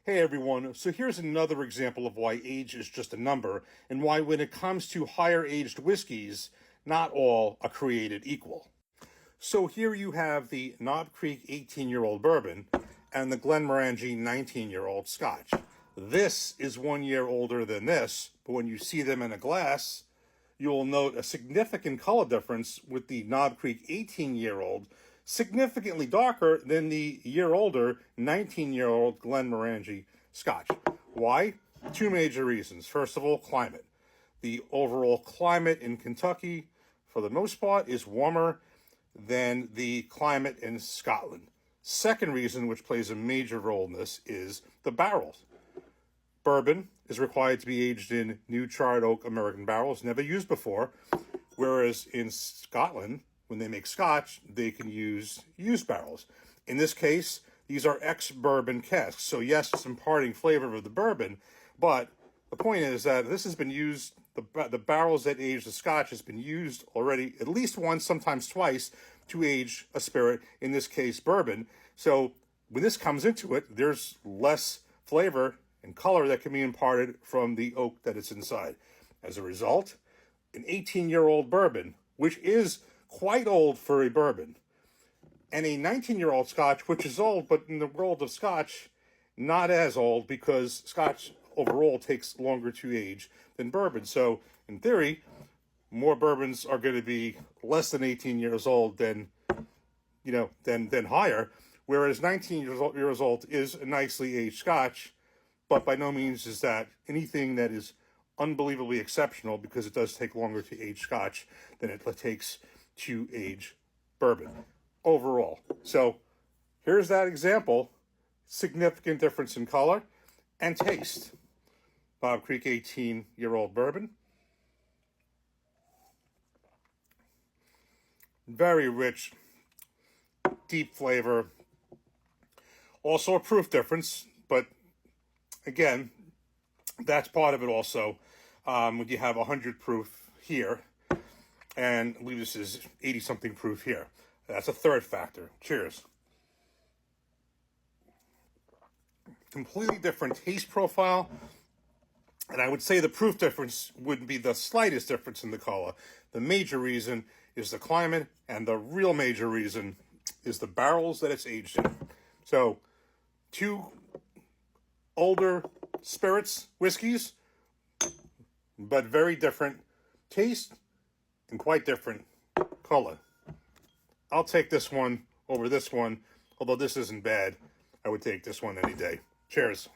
Hey everyone, so here's another example of why age is just a number, and why when it comes to higher aged whiskeys, not all are created equal. So here you have the Knob Creek 18-year-old bourbon and the Glenmorangie 19-year-old Scotch. This is 1 year older than this, but when you see them in a glass, you will note a significant color difference with the Knob Creek 18-year-old, significantly darker than the year older 19-year-old Glenmorangie Scotch. Why? Two major reasons. First of all, climate. The overall climate in Kentucky, for the most part, is warmer than the climate in Scotland. Second reason, which plays a major role in this, is the barrels. Bourbon is required to be aged in new charred oak American barrels, never used before, whereas in Scotland, when they make Scotch, they can use used barrels. In this case, these are ex-bourbon casks. So yes, it's imparting flavor of the bourbon, but the point is that this has been used, the barrels that age the Scotch has been used already at least once, sometimes twice, to age a spirit, in this case, bourbon. So when this comes into it, there's less flavor and color that can be imparted from the oak that it's inside. As a result, an 18-year-old bourbon, which is quite old for a bourbon, and a 19-year-old Scotch, which is old, but in the world of Scotch, not as old, because Scotch overall takes longer to age than bourbon. So, in theory, more bourbons are going to be less than 18 years old than higher, whereas 19 years old is a nicely aged Scotch, but by no means is that anything that is unbelievably exceptional, because it does take longer to age Scotch than it takes to age bourbon overall. So here's that example. Significant difference in color and taste. Knob Creek 18-year-old bourbon. Very rich, deep flavor. Also a proof difference, but again, that's part of it also. When you have 100 proof here, and I believe this is 80-something proof here. That's a third factor. Cheers. Completely different taste profile, and I would say the proof difference wouldn't be the slightest difference in the color. The major reason is the climate, and the real major reason is the barrels that it's aged in. So, two older spirits, whiskeys, but very different taste and quite different color. I'll take this one over this one, although this isn't bad. I would take this one any day. Cheers.